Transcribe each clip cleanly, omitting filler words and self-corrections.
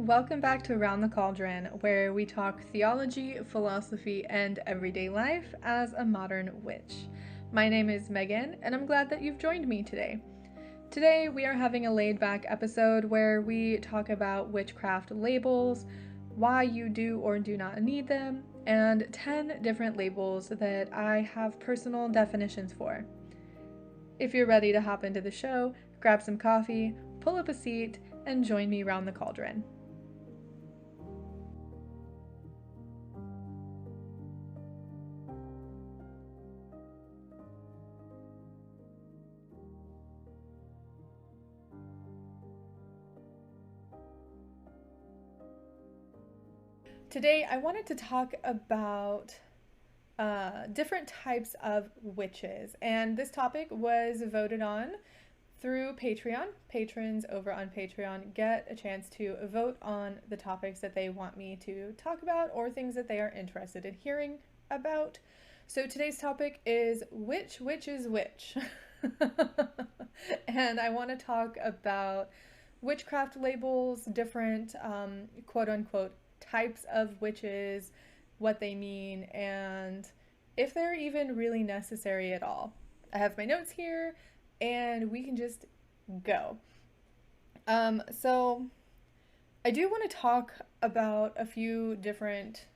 Welcome back to Around the Cauldron, where we talk theology, philosophy, and everyday life as a modern witch. My name is Megan, and I'm glad that you've joined me today. Today, we are having a laid back episode where we talk about witchcraft labels, why you do or do not need them, and 10 different labels that I have personal definitions for. If you're ready to hop into the show, grab some coffee, pull up a seat, and join me around the cauldron. Today, I wanted to talk about different types of witches, and this topic was voted on through Patreon. Patrons over on Patreon get a chance to vote on the topics that they want me to talk about or things that they are interested in hearing about. So today's topic is which witch is which? And I want to talk about witchcraft labels, different quote unquote types of witches, what they mean, and if they're even really necessary at all. I have my notes here and we can just go. So I do want to talk about a few different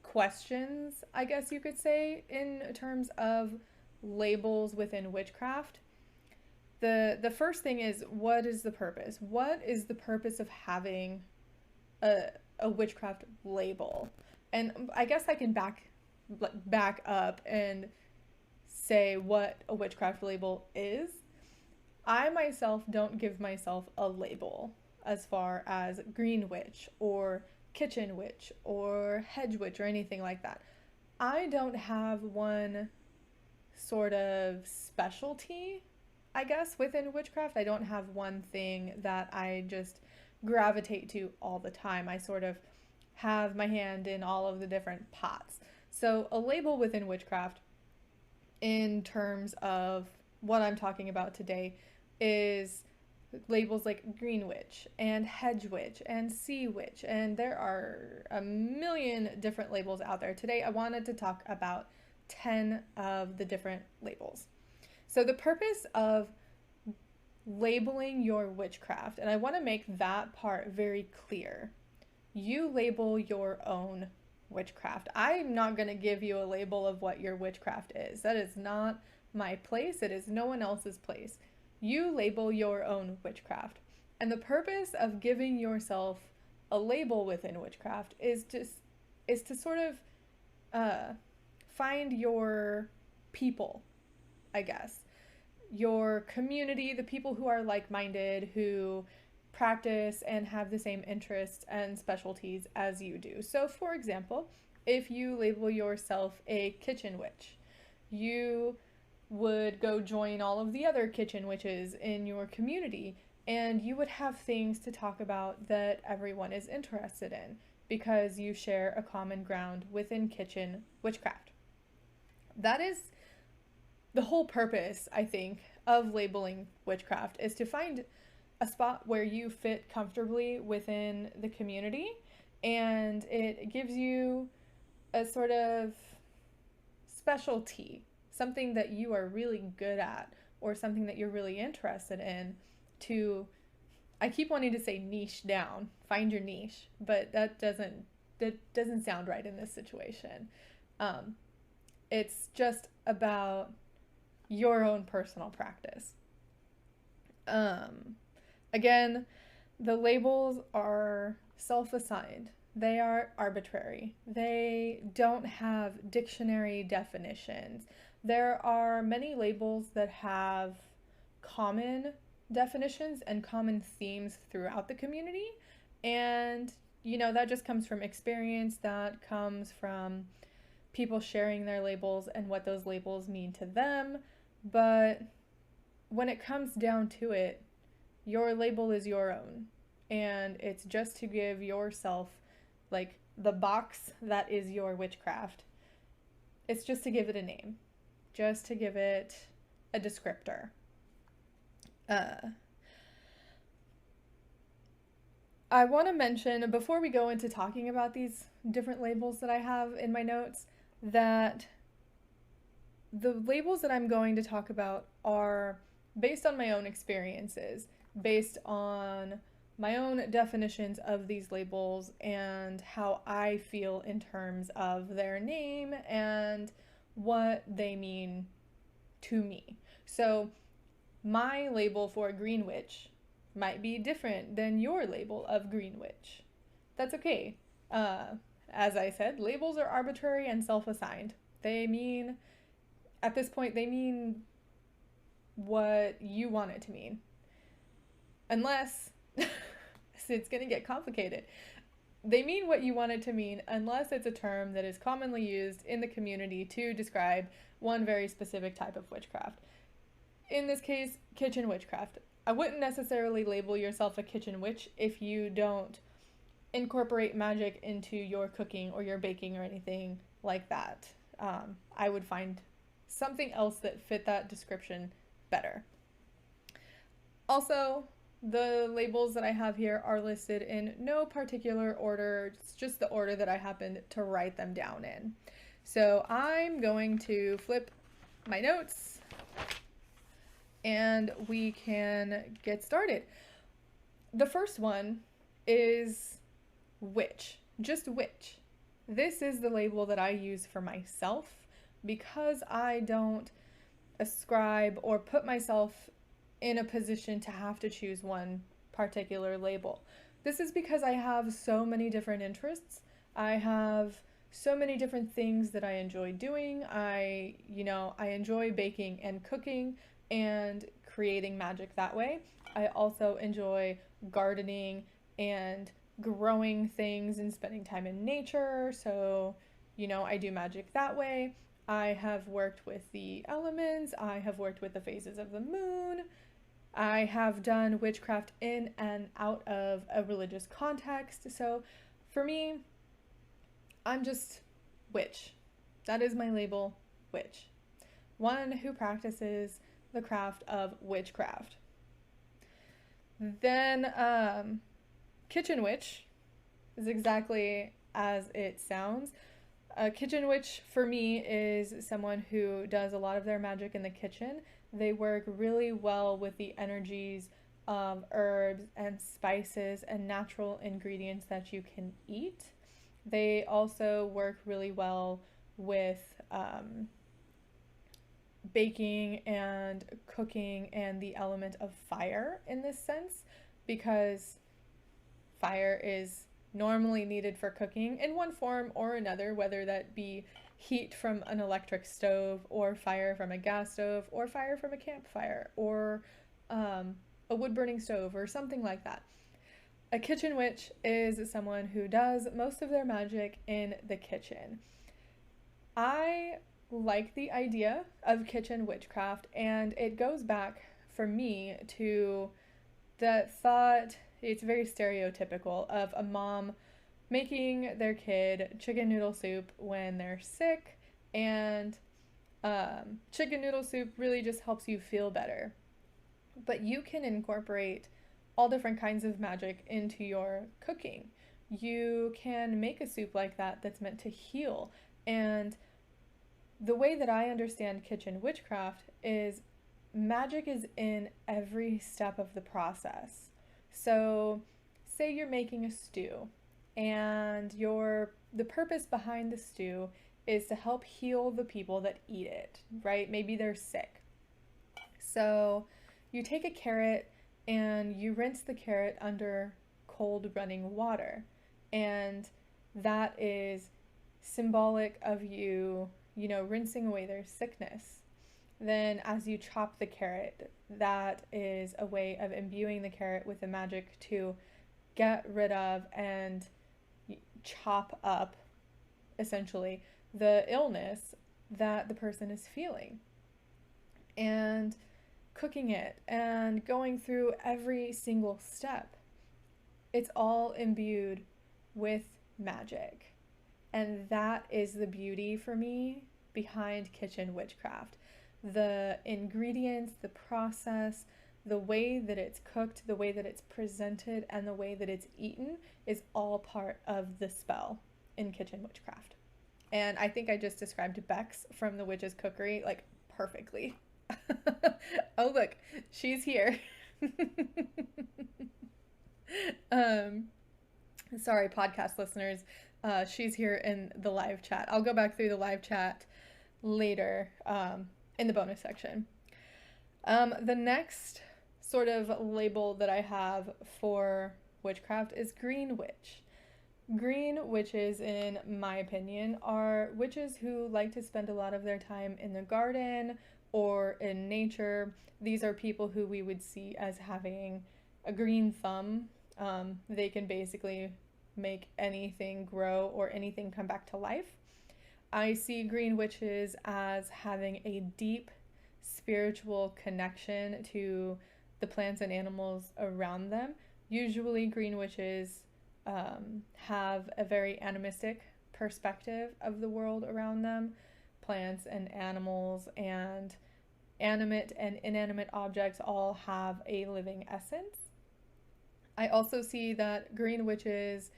questions, I guess you could say, in terms of labels within witchcraft. The first thing is, what is the purpose? What is the purpose of having a witchcraft label? And I guess I can back up and say what a witchcraft label is. I myself don't give myself a label as far as green witch or kitchen witch or hedge witch or anything like that. I don't have one sort of specialty, I guess, within witchcraft. I don't have one thing that I just gravitate to all the time. I sort of have my hand in all of the different pots. So a label within witchcraft, in terms of what I'm talking about today, is labels like green witch and hedge witch and sea witch, and there are a million different labels out there. Today I wanted to talk about 10 of the different labels. So the purpose of labeling your witchcraft, and I want to make that part very clear. You label your own witchcraft. I'm not going to give you a label of what your witchcraft is. That is not my place. It is no one else's place. You label your own witchcraft. And the purpose of giving yourself a label within witchcraft is to sort of find your people, I guess. Your community, the people who are like-minded, who practice and have the same interests and specialties as you do. So for example, if you label yourself a kitchen witch, you would go join all of the other kitchen witches in your community, and you would have things to talk about that everyone is interested in because you share a common ground within kitchen witchcraft. That is the whole purpose, I think, of labeling witchcraft, is to find a spot where you fit comfortably within the community, and it gives you a sort of specialty, something that you are really good at or something that you're really interested in. To, I keep wanting to say niche down, find your niche, but that doesn't sound right in this situation. It's just about your own personal practice. Again, the labels are self-assigned. They are arbitrary. They don't have dictionary definitions. There are many labels that have common definitions and common themes throughout the community. And, that just comes from experience. That comes from people sharing their labels and what those labels mean to them. But when it comes down to it, your label is your own, and it's just to give yourself, like, the box that is your witchcraft. It's just to give it a name, just to give it a descriptor. I want to mention before we go into talking about these different labels that I have in my notes that the labels that I'm going to talk about are based on my own experiences, based on my own definitions of these labels and how I feel in terms of their name and what they mean to me. So, my label for Green Witch might be different than your label of Green Witch. That's okay. Uh, as I said, labels are arbitrary and self assigned. They mean, at this point, they mean what you want it to mean. Unless, it's going to get complicated. They mean what you want it to mean unless it's a term that is commonly used in the community to describe one very specific type of witchcraft. In this case, kitchen witchcraft. I wouldn't necessarily label yourself a kitchen witch if you don't incorporate magic into your cooking or your baking or anything like that. I would find something else that fit that description better. Also, the labels that I have here are listed in no particular order, it's just the order that I happened to write them down in. So I'm going to flip my notes and we can get started. The first one is witch, just witch. This is the label that I use for myself because I don't ascribe or put myself in a position to have to choose one particular label. This is because I have so many different interests. I have so many different things that I enjoy doing. I enjoy baking and cooking and creating magic that way. I also enjoy gardening and growing things and spending time in nature. So, I do magic that way. I have worked with the elements. I have worked with the phases of the moon. I have done witchcraft in and out of a religious context. So for me, I'm just witch. That is my label, witch. One who practices the craft of witchcraft. Then kitchen witch is exactly as it sounds. A kitchen witch for me is someone who does a lot of their magic in the kitchen. They work really well with the energies of herbs and spices and natural ingredients that you can eat. They also work really well with baking and cooking and the element of fire in this sense, because fire is normally needed for cooking in one form or another, whether that be heat from an electric stove or fire from a gas stove or fire from a campfire or a wood burning stove or something like that. A kitchen witch is someone who does most of their magic in the kitchen. I like the idea of kitchen witchcraft, and it goes back for me to the thought, it's very stereotypical, of a mom making their kid chicken noodle soup when they're sick, and chicken noodle soup really just helps you feel better. But you can incorporate all different kinds of magic into your cooking. You can make a soup like that that's meant to heal. And the way that I understand kitchen witchcraft is magic is in every step of the process. So, say you're making a stew, and the purpose behind the stew is to help heal the people that eat it, right? Maybe they're sick. So, you take a carrot and you rinse the carrot under cold running water, and that is symbolic of you rinsing away their sickness. Then as you chop the carrot, that is a way of imbuing the carrot with the magic to get rid of and chop up, essentially, the illness that the person is feeling. And cooking it and going through every single step, it's all imbued with magic. And that is the beauty for me behind kitchen witchcraft. The ingredients, the process, the way that it's cooked, the way that it's presented, and the way that it's eaten is all part of the spell in kitchen witchcraft. And I think I just described Bex from The Witch's Cookery like perfectly. Oh, look, she's here. um, Sorry, podcast listeners. She's here in the live chat. I'll go back through the live chat later in the bonus section. The next sort of label that I have for witchcraft is green witch. Green witches, in my opinion, are witches who like to spend a lot of their time in the garden or in nature. These are people who we would see as having a green thumb. They can basically make anything grow or anything come back to life. I see green witches as having a deep spiritual connection to the plants and animals around them. Usually, green witches have a very animistic perspective of the world around them. Plants and animals and animate and inanimate objects all have a living essence. I also see that green witches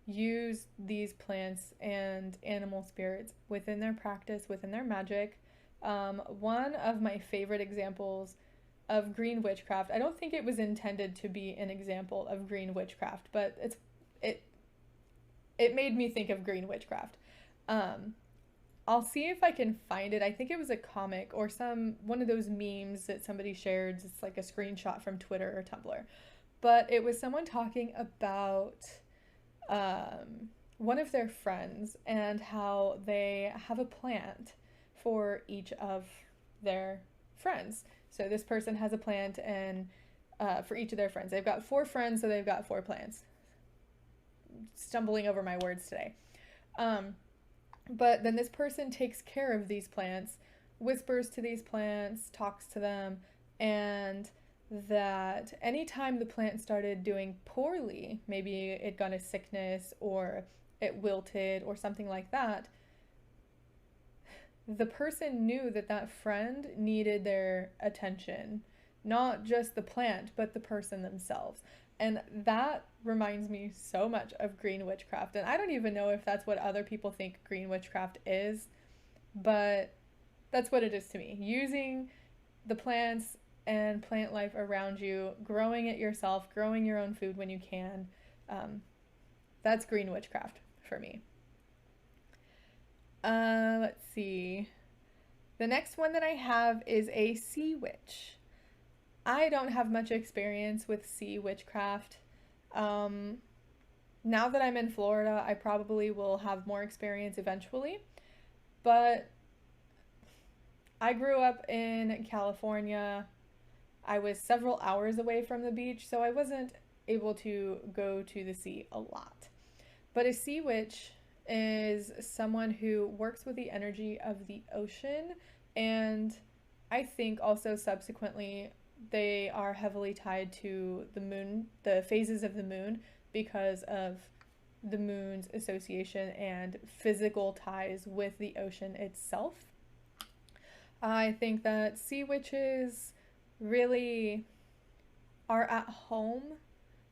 use these plants and animal spirits within their practice, within their magic. One of my favorite examples of green witchcraft, I don't think it was intended to be an example of green witchcraft, but it made me think of green witchcraft. I'll see if I can find it. I think it was a comic or one of those memes that somebody shared. It's like a screenshot from Twitter or Tumblr. But it was someone talking about one of their friends and how they have a plant for each of their friends. So this person has a plant and for each of their friends. They've got 4 friends, so they've got 4 plants. Stumbling over my words today. But then this person takes care of these plants, whispers to these plants, talks to them, and that anytime the plant started doing poorly, maybe it got a sickness or it wilted or something like that, the person knew that that friend needed their attention, not just the plant, but the person themselves. And that reminds me so much of green witchcraft. And I don't even know if that's what other people think green witchcraft is, but that's what it is to me. Using the plants and plant life around you, growing it yourself, growing your own food when you can. That's green witchcraft for me. Let's see. The next one that I have is a sea witch. I don't have much experience with sea witchcraft. Now that I'm in Florida, I probably will have more experience eventually. But I grew up in California. I was several hours away from the beach, so I wasn't able to go to the sea a lot. But a sea witch is someone who works with the energy of the ocean, and I think also subsequently they are heavily tied to the moon, the phases of the moon, because of the moon's association and physical ties with the ocean itself. I think that sea witches really are at home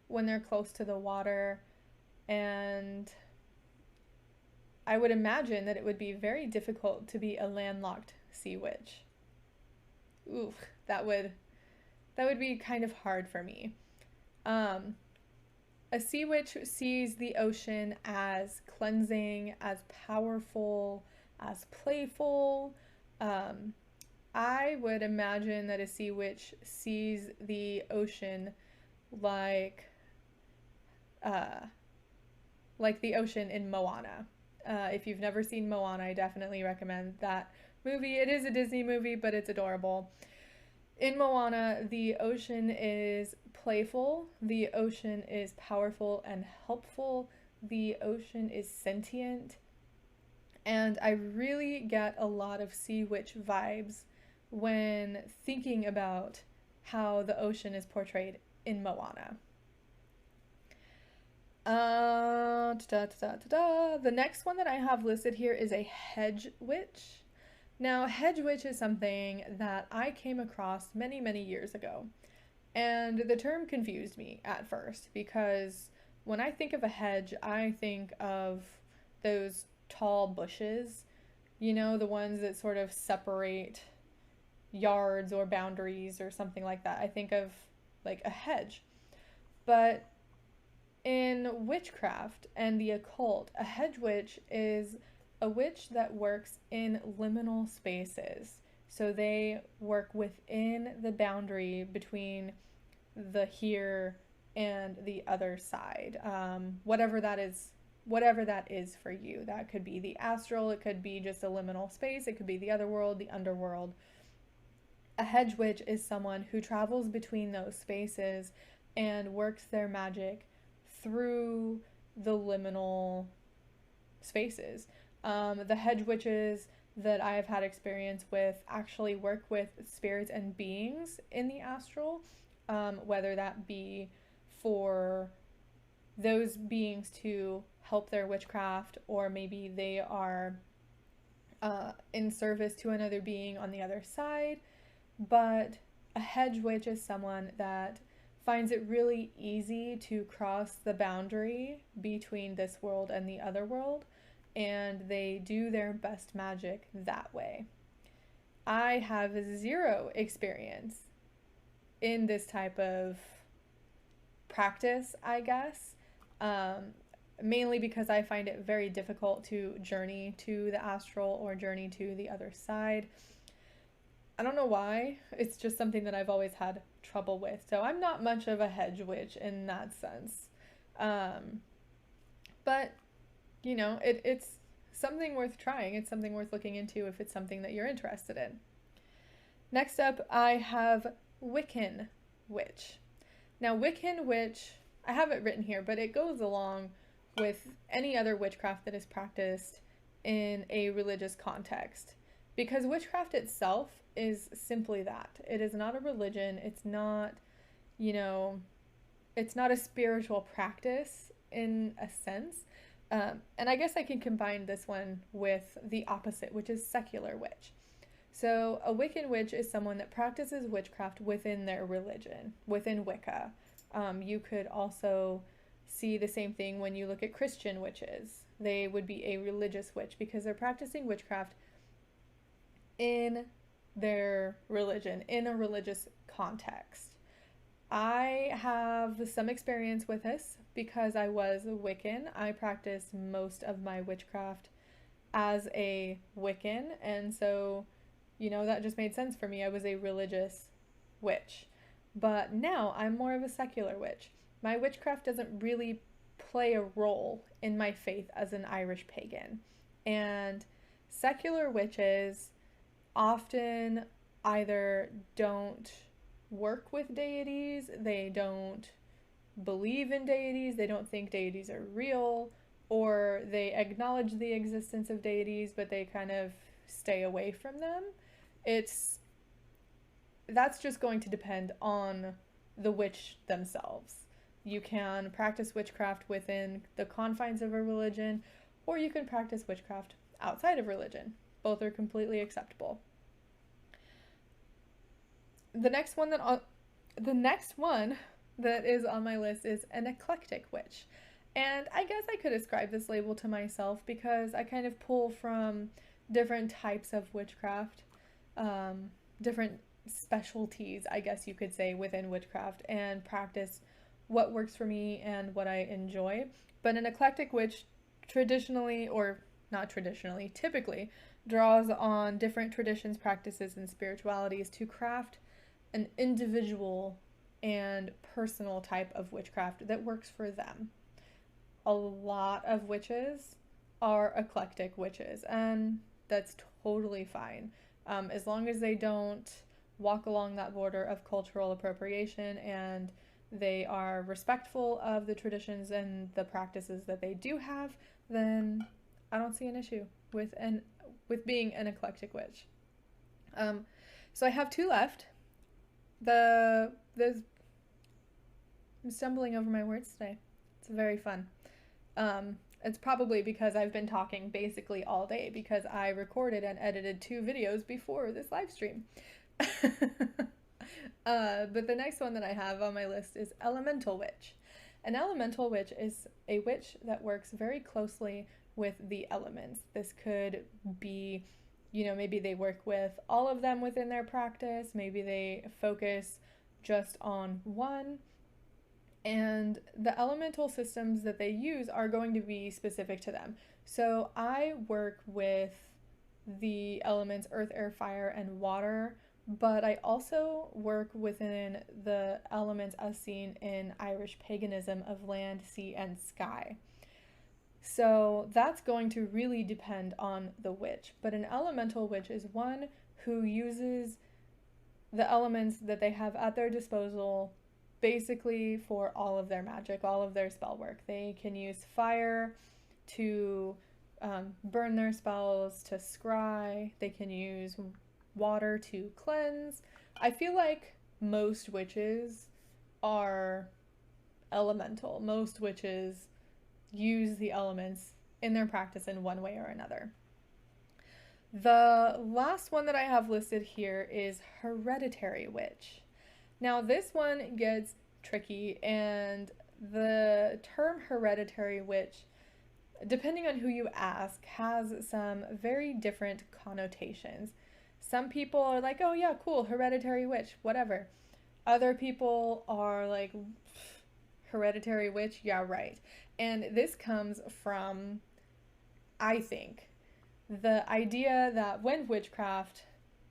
when they're close to the water, and I would imagine that it would be very difficult to be a landlocked sea witch. Ooh, that would be kind of hard for me. A sea witch sees the ocean as cleansing, as powerful, as playful. I would imagine that a sea witch sees the ocean like the ocean in Moana. If you've never seen Moana, I definitely recommend that movie. It is a Disney movie, but it's adorable. In Moana, the ocean is playful, the ocean is powerful and helpful, the ocean is sentient, and I really get a lot of sea witch vibes when thinking about how the ocean is portrayed in Moana. The next one that I have listed here is a hedge witch. Now, hedge witch is something that I came across many, many years ago. And the term confused me at first because when I think of a hedge, I think of those tall bushes, the ones that sort of separate yards or boundaries or something like that. I think of like a hedge. But in witchcraft and the occult, a hedge witch is a witch that works in liminal spaces. So they work within the boundary between the here and the other side. Whatever that is for you. That could be the astral, it could be just a liminal space, it could be the other world, the underworld. A hedge witch is someone who travels between those spaces and works their magic through the liminal spaces. The hedge witches that I have had experience with actually work with spirits and beings in the astral, whether that be for those beings to help their witchcraft, or maybe they are in service to another being on the other side. But a hedge witch is someone that finds it really easy to cross the boundary between this world and the other world, and they do their best magic that way. I have zero experience in this type of practice, I guess, mainly because I find it very difficult to journey to the astral or journey to the other side. I don't know why. It's just something that I've always had trouble with. So I'm not much of a hedge witch in that sense. But, it's something worth trying. It's something worth looking into if it's something that you're interested in. Next up, I have Wiccan witch. Now, Wiccan witch, I have it written here, but it goes along with any other witchcraft that is practiced in a religious context. Because witchcraft itself is simply that. It is not a religion. It's not, it's not a spiritual practice in a sense. And I guess I can combine this one with the opposite, which is secular witch. So a Wiccan witch is someone that practices witchcraft within their religion, within Wicca. You could also see the same thing when you look at Christian witches. They would be a religious witch because they're practicing witchcraft in their religion, in a religious context. I have some experience with this because I was a Wiccan. I practiced most of my witchcraft as a Wiccan, and so, that just made sense for me. I was a religious witch. But now I'm more of a secular witch. My witchcraft doesn't really play a role in my faith as an Irish pagan. And secular witches often either don't work with deities, they don't believe in deities, they don't think deities are real, or they acknowledge the existence of deities, but they kind of stay away from them. That's just going to depend on the witch themselves. You can practice witchcraft within the confines of a religion, or you can practice witchcraft outside of religion. Both are completely acceptable. The next one that is on my list is an eclectic witch. And I guess I could ascribe this label to myself because I kind of pull from different types of witchcraft, different specialties, I guess you could say, within witchcraft, and practice what works for me and what I enjoy. But an eclectic witch typically draws on different traditions, practices, and spiritualities to craft an individual and personal type of witchcraft that works for them. A lot of witches are eclectic witches, and that's totally fine. As long as they don't walk along that border of cultural appropriation and they are respectful of the traditions and the practices that they do have, then I don't see an issue with being an eclectic witch. So I have two left. I'm stumbling over my words today. It's very fun. It's probably because I've been talking basically all day because I recorded and edited 2 videos before this live stream. But the next one that I have on my list is Elemental Witch. An Elemental Witch is a witch that works very closely with the elements. This could be, maybe they work with all of them within their practice, maybe they focus just on one. And the elemental systems that they use are going to be specific to them. So I work with the elements earth, air, fire, and water, but I also work within the elements as seen in Irish paganism of land, sea, and sky. So that's going to really depend on the witch. But an elemental witch is one who uses the elements that they have at their disposal basically for all of their magic, all of their spell work. They can use fire to burn their spells, to scry. They can use water to cleanse. I feel like most witches are elemental. Most witches use the elements in their practice in one way or another. The last one that I have listed here is Hereditary Witch. Now this one gets tricky, and the term Hereditary Witch, depending on who you ask, has some very different connotations. Some people are like, oh yeah, cool, Hereditary Witch, whatever. Other people are like, Hereditary Witch, yeah, right. And this comes from, I think, the idea that when witchcraft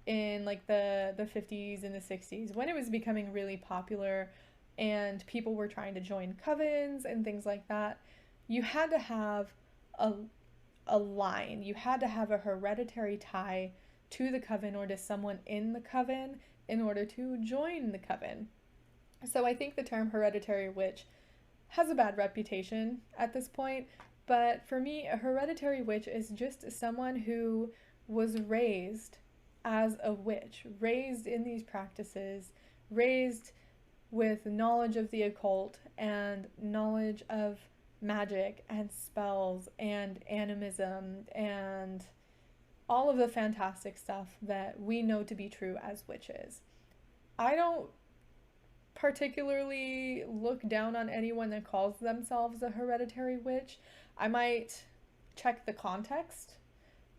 in like the 50s and the 60s, when it was becoming really popular and people were trying to join covens and things like that, you had to have a line. You had to have a hereditary tie to the coven or to someone in the coven in order to join the coven. So I think the term hereditary witch has a bad reputation at this point, but for me, a hereditary witch is just someone who was raised as a witch, raised in these practices, raised with knowledge of the occult and knowledge of magic and spells and animism and all of the fantastic stuff that we know to be true as witches. I don't particularly look down on anyone that calls themselves a hereditary witch. I might check the context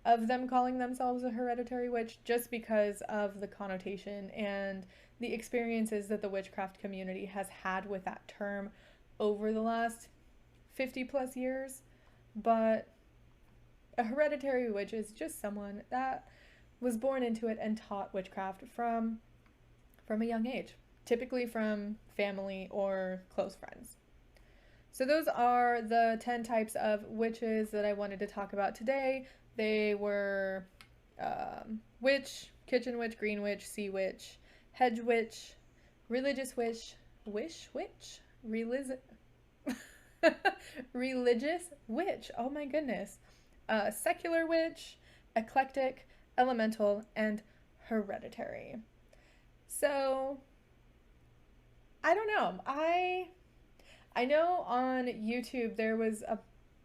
of them calling themselves a hereditary witch just because of the connotation and the experiences that the witchcraft community has had with that term over the last 50 plus years. But a hereditary witch is just someone that was born into it and taught witchcraft from a young age, typically from family or close friends. So those are the 10 types of witches that I wanted to talk about today. They were witch, kitchen witch, green witch, sea witch, hedge witch, religious witch, wish witch, religious witch, oh my goodness, secular witch, eclectic, elemental, and hereditary. So I don't know. I know on YouTube there was a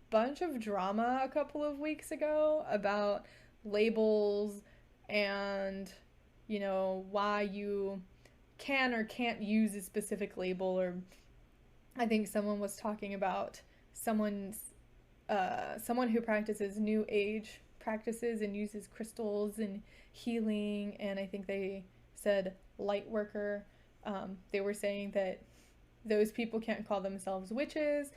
bunch of drama a couple of weeks ago about labels and, why you can or can't use a specific label. Or I think someone was talking about someone who practices new age practices and uses crystals and healing, and I think they said light worker. They were saying that those people can't call themselves witches.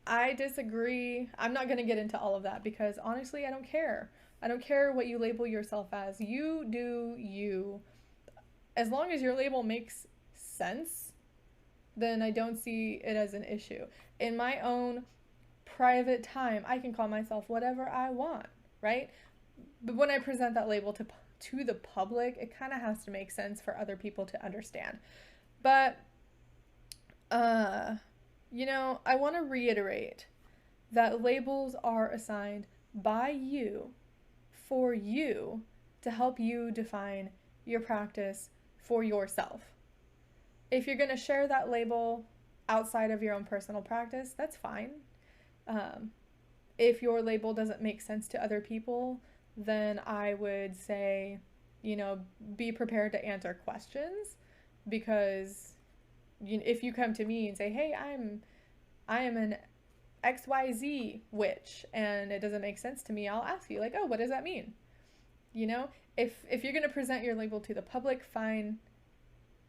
I disagree. I'm not going to get into all of that because honestly, I don't care. I don't care what you label yourself as. You do you. As long as your label makes sense, then I don't see it as an issue. In my own private time, I can call myself whatever I want, right? But when I present that label to the public, it kind of has to make sense for other people to understand. But, I want to reiterate that labels are assigned by you for you to help you define your practice for yourself. If you're going to share that label outside of your own personal practice, that's fine. If your label doesn't make sense to other people, then I would say be prepared to answer questions, because if you come to me and say, hey, I am an XYZ witch, and it doesn't make sense to me, I'll ask you, like, oh, what does that mean? If you're going to present your label to the public, fine,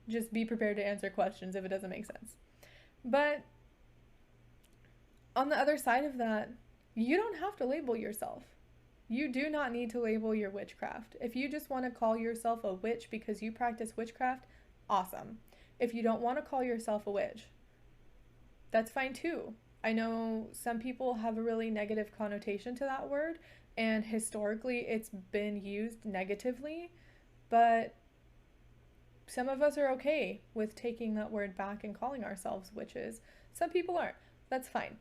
just be prepared to answer questions if it doesn't make sense. But on the other side of that, you don't have to label yourself. You do not need to label your witchcraft. If you just want to call yourself a witch because you practice witchcraft, awesome. If you don't want to call yourself a witch, that's fine too. I know some people have a really negative connotation to that word, and historically it's been used negatively, but some of us are okay with taking that word back and calling ourselves witches. Some people aren't. That's fine.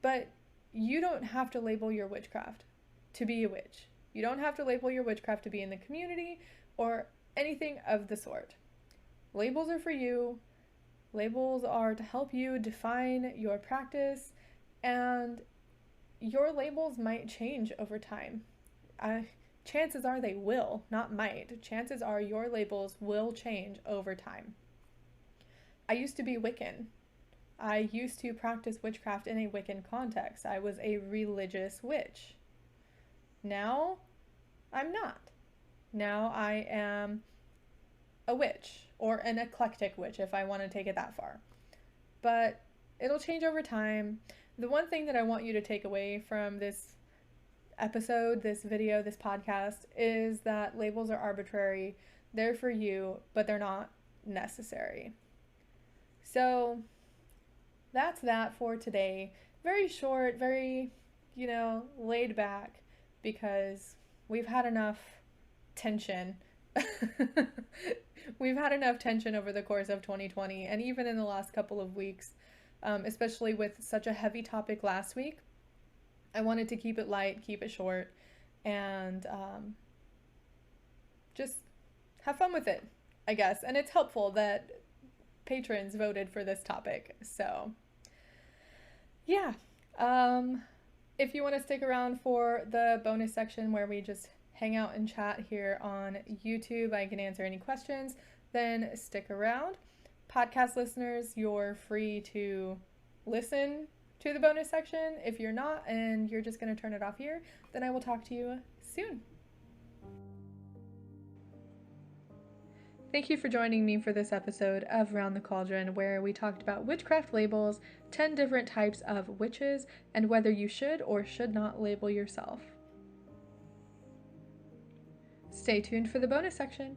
But you don't have to label your witchcraft to be a witch. You don't have to label your witchcraft to be in the community or anything of the sort. Labels are for you. Labels are to help you define your practice, and your labels might change over time. Chances are they will, not might. Chances are your labels will change over time. I used to be Wiccan. I used to practice witchcraft in a Wiccan context. I was a religious witch. Now, I'm not. Now I am a witch, or an eclectic witch if I want to take it that far. But it'll change over time. The one thing that I want you to take away from this episode, this video, this podcast, is that labels are arbitrary. They're for you, but they're not necessary. So that's that for today. Very short, very, laid back, because we've had enough tension. We've had enough tension over the course of 2020, and even in the last couple of weeks, especially with such a heavy topic last week. I wanted to keep it light, keep it short, and just have fun with it, I guess. And it's helpful that patrons voted for this topic. So, yeah. If you want to stick around for the bonus section where we just hang out and chat here on YouTube, I can answer any questions, then stick around. Podcast listeners, you're free to listen to the bonus section. If you're not and you're just going to turn it off here, then I will talk to you soon. Thank you for joining me for this episode of Round the Cauldron, where we talked about witchcraft labels, 10 different types of witches, and whether you should or should not label yourself. Stay tuned for the bonus section.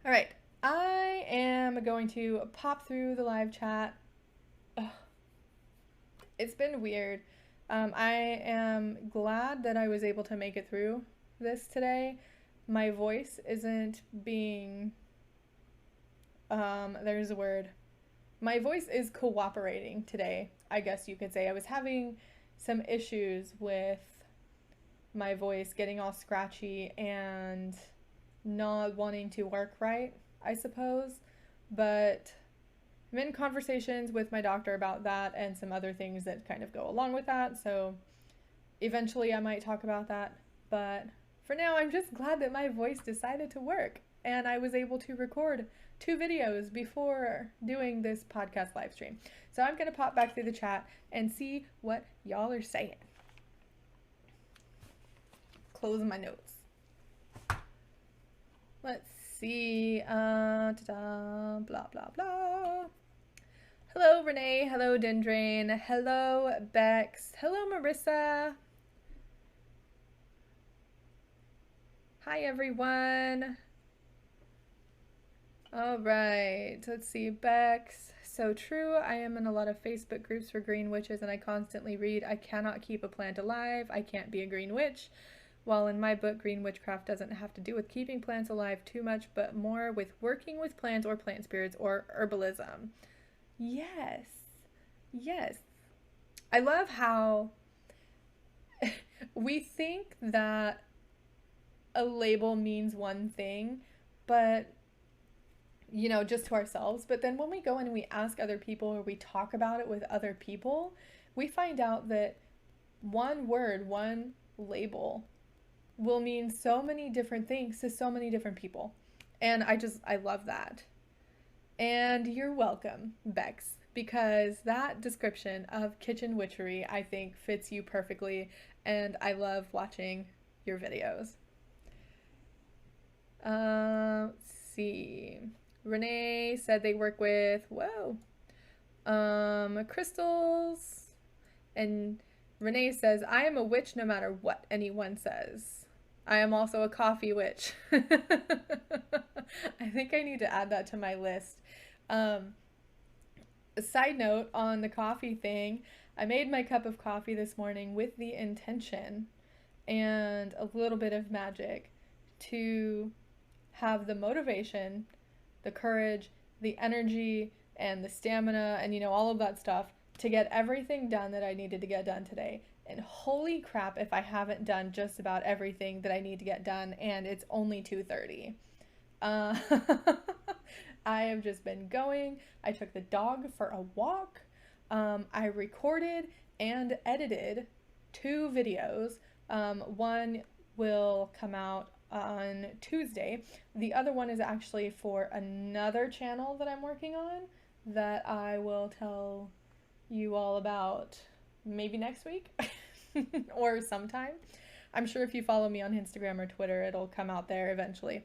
All right, I am going to pop through the live chat. Ugh. It's been weird. I am glad that I was able to make it through this today. My voice isn't being, there's a word. My voice is cooperating today, I guess you could say. I was having some issues with my voice getting all scratchy and not wanting to work right, I suppose. But I'm in conversations with my doctor about that and some other things that kind of go along with that. So eventually I might talk about that. But for now, I'm just glad that my voice decided to work and I was able to record 2 videos before doing this podcast live stream. So I'm going to pop back through the chat and see what y'all are saying. Close my notes. Let's see. Blah, blah, blah. Hello, Renee. Hello, Dendrain. Hello, Bex. Hello, Marissa. Hi, everyone. All right. Let's see. Bex. So true. I am in a lot of Facebook groups for green witches, and I constantly read, I cannot keep a plant alive. I can't be a green witch. While in my book, green witchcraft doesn't have to do with keeping plants alive too much, but more with working with plants or plant spirits or herbalism. Yes. Yes. I love how we think that a label means one thing, but just to ourselves. But then when we go in and we ask other people or we talk about it with other people, we find out that one word, one label will mean so many different things to so many different people. And I love that. And you're welcome, Bex, because that description of kitchen witchery, I think, fits you perfectly. And I love watching your videos. Let's see. Renee said they work with, crystals. And Renee says, I am a witch no matter what anyone says. I am also a coffee witch. I think I need to add that to my list. A side note on the coffee thing, I made my cup of coffee this morning with the intention and a little bit of magic to have the motivation, the courage, the energy, and the stamina, and all of that stuff to get everything done that I needed to get done today. And holy crap if I haven't done just about everything that I need to get done, and it's only 2:30. I have just been going. I took the dog for a walk. I recorded and edited 2 videos. One will come out on Tuesday. The other one is actually for another channel that I'm working on that I will tell you all about maybe next week or sometime. I'm sure if you follow me on Instagram or Twitter, it'll come out there eventually.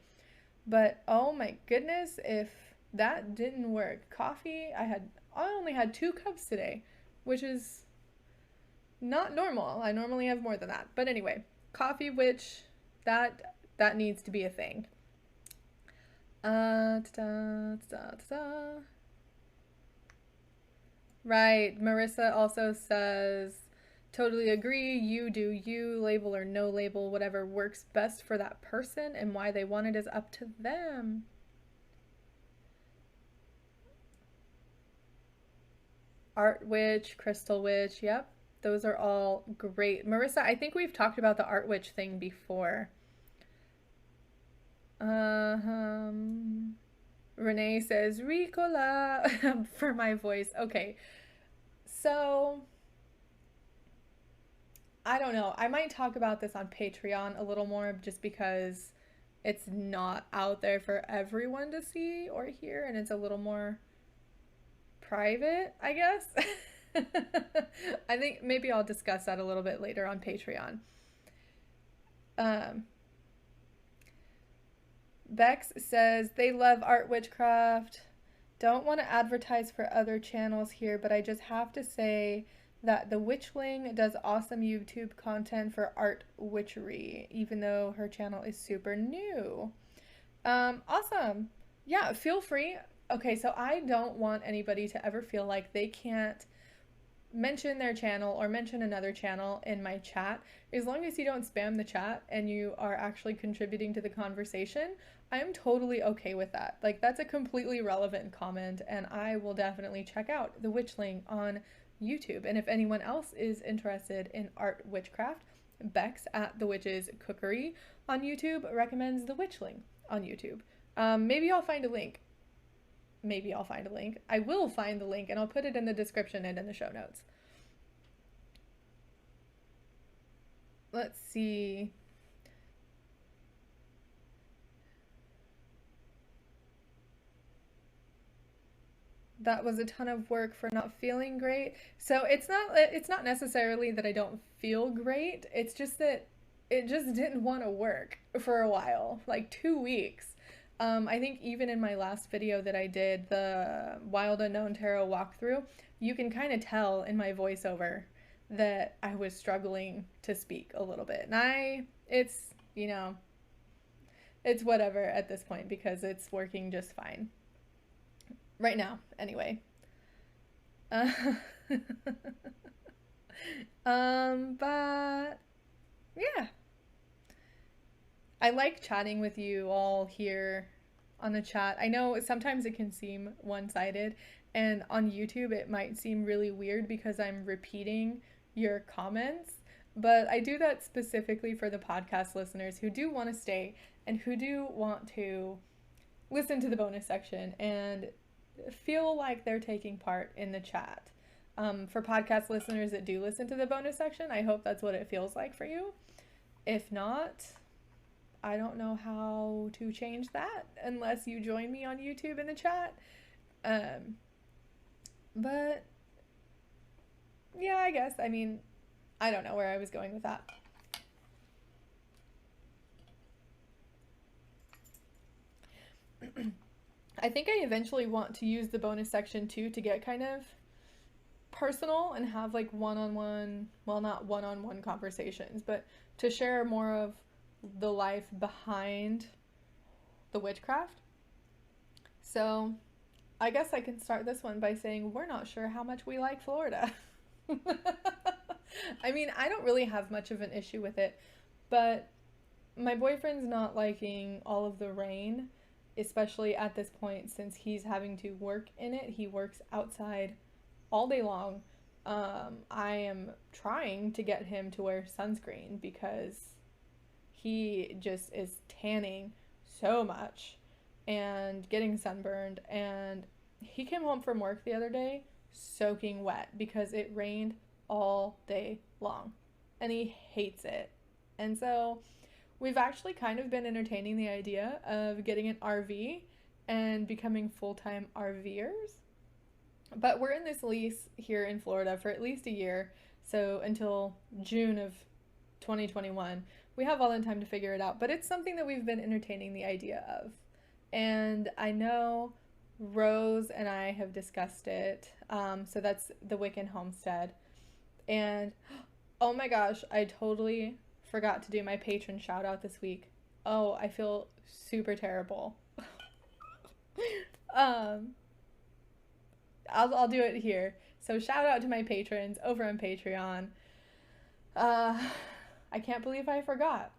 But oh my goodness, if that didn't work. Coffee, I only had 2 cups today, which is not normal. I normally have more than that. But anyway, coffee witch, that needs to be a thing. Right, Marissa also says, totally agree, you do you, label or no label, whatever works best for that person and why they want it is up to them. Art witch, crystal witch, yep, those are all great. Marissa, I think we've talked about the art witch thing before. Renee says, Ricola for my voice. Okay, so I don't know. I might talk about this on Patreon a little more just because it's not out there for everyone to see or hear, and it's a little more private, I guess. I think maybe I'll discuss that a little bit later on Patreon. Bex says they love art witchcraft. Don't want to advertise for other channels here, but I just have to say that the Witchling does awesome YouTube content for art witchery, even though her channel is super new. Awesome. Yeah, feel free. Okay, so I don't want anybody to ever feel like they can't mention their channel or mention another channel in my chat. As long as you don't spam the chat and you are actually contributing to the conversation, I am totally okay with that. Like, that's a completely relevant comment, and I will definitely check out the Witchling on YouTube. And if anyone else is interested in art witchcraft, Bex at The Witch's Cookery on YouTube recommends the Witchling on YouTube. Maybe I'll find a link. I will find the link, and I'll put it in the description and in the show notes. Let's see. That was a ton of work for not feeling great. So it's not necessarily that I don't feel great. It's just that it just didn't want to work for a while, like 2 weeks. I think even in my last video that I did, the Wild Unknown Tarot walkthrough, you can kind of tell in my voiceover that I was struggling to speak a little bit. And it's whatever at this point because it's working just fine. Right now, anyway. But yeah. I like chatting with you all here on the chat. I know sometimes it can seem one-sided, and on YouTube it might seem really weird because I'm repeating your comments, but I do that specifically for the podcast listeners who do want to stay and who do want to listen to the bonus section and feel like they're taking part in the chat. For podcast listeners that do listen to the bonus section, I hope that's what it feels like for you. If not, I don't know how to change that unless you join me on YouTube in the chat. But yeah, I guess. I mean, I don't know where I was going with that. I think I eventually want to use the bonus section too to get kind of personal and have like one-on-one, well, not one-on-one conversations, but to share more of the life behind the witchcraft. So I guess I can start this one by saying we're not sure how much we like Florida. I mean, I don't really have much of an issue with it, but my boyfriend's not liking all of the rain, especially at this point since he's having to work in it. He works outside all day long. I am trying to get him to wear sunscreen because he just is tanning so much and getting sunburned. And he came home from work the other day soaking wet because it rained all day long and he hates it. And so we've actually kind of been entertaining the idea of getting an RV and becoming full-time RVers. But we're in this lease here in Florida for at least a year, so until June of 2021. We have all the time to figure it out, but it's something that we've been entertaining the idea of. And I know Rose and I have discussed it, so that's the Wiccan Homestead. And oh my gosh, I totally forgot to do my patron shout out this week. Oh, I feel super terrible. I'll do it here. So shout out to my patrons over on Patreon. I can't believe I forgot.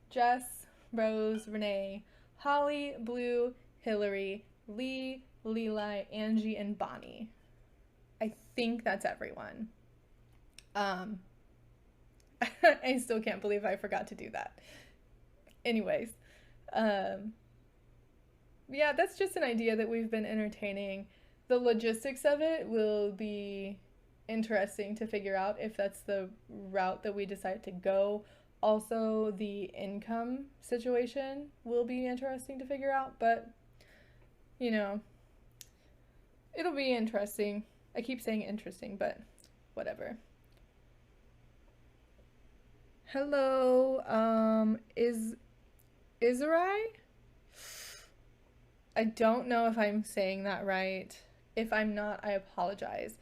Jess, Rose, Renee, Holly, Blue, Hillary, Lee, Leela, Angie, and Bonnie. I think that's everyone. I still can't believe I forgot to do that. Anyways, yeah, that's just an idea that we've been entertaining. The logistics of it will be interesting to figure out if that's the route that we decide to go. Also, the income situation will be interesting to figure out, but, you know, it'll be interesting. I keep saying interesting, but whatever. Hello, Israel? I don't know if I'm saying that right. If I'm not, I apologize.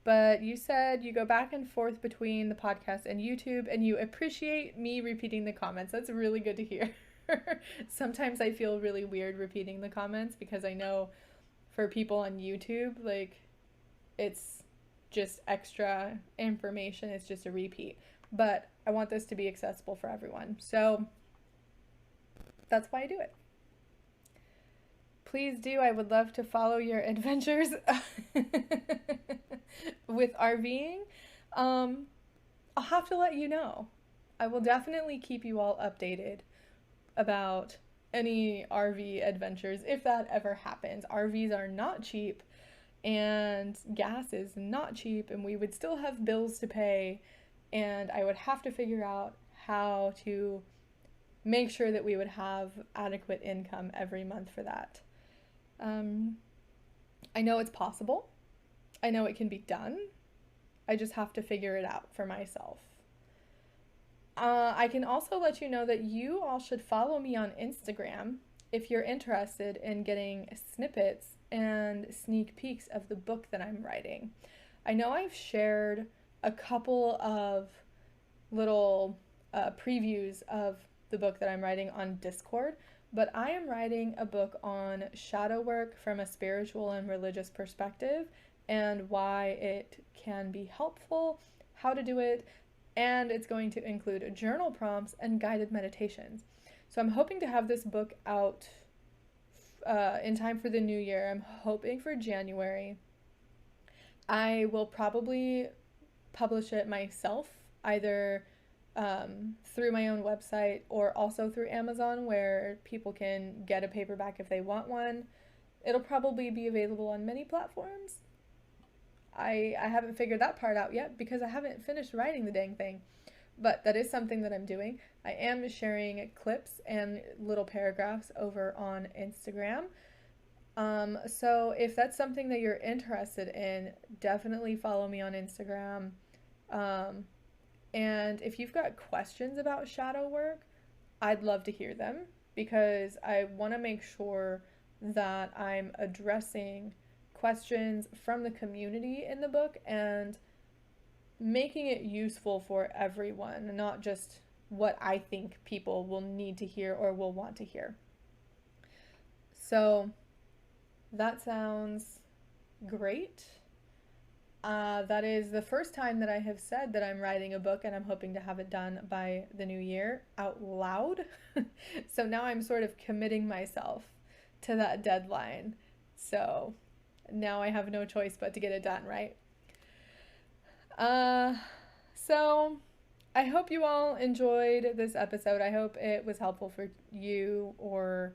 But you said you go back and forth between the podcast and YouTube, and you appreciate me repeating the comments. That's really good to hear. Sometimes I feel really weird repeating the comments because I know for people on YouTube, like, it's just extra information. It's just a repeat. But I want this to be accessible for everyone. So that's why I do it. Please do. I would love to follow your adventures with RVing. I'll have to let you know. I will definitely keep you all updated about any RV adventures if that ever happens. RVs are not cheap and gas is not cheap and we would still have bills to pay, and I would have to figure out how to make sure that we would have adequate income every month for that. I know it's possible. I know it can be done. I just have to figure it out for myself. I can also let you know that you all should follow me on Instagram if you're interested in getting snippets and sneak peeks of the book that I'm writing. I know I've shared a couple of little previews of the book that I'm writing on Discord, but I am writing a book on shadow work from a spiritual and religious perspective and why it can be helpful, how to do it, and it's going to include journal prompts and guided meditations. So I'm hoping to have this book out in time for the new year. I'm hoping for January. I will probably publish it myself, either through my own website or also through Amazon, where people can get a paperback if they want one. It'll probably be available on many platforms. I haven't figured that part out yet because I haven't finished writing the dang thing. But that is something that I'm doing. I am sharing clips and little paragraphs over on Instagram. So if that's something that you're interested in, definitely follow me on Instagram. Um, and if you've got questions about shadow work, I'd love to hear them because I want to make sure that I'm addressing questions from the community in the book and making it useful for everyone, not just what I think people will need to hear or will want to hear. So that sounds great. That is the first time that I have said that I'm writing a book and I'm hoping to have it done by the new year out loud. So now I'm sort of committing myself to that deadline. So now I have no choice but to get it done, right? Uh, so I hope you all enjoyed this episode. I hope it was helpful for you or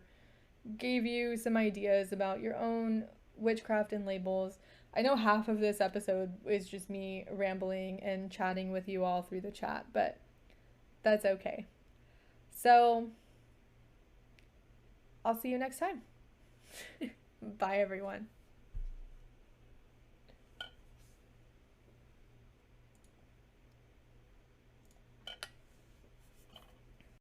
gave you some ideas about your own witchcraft and labels. I know half of this episode is just me rambling and chatting with you all through the chat, but that's okay. So I'll see you next time. Bye, everyone.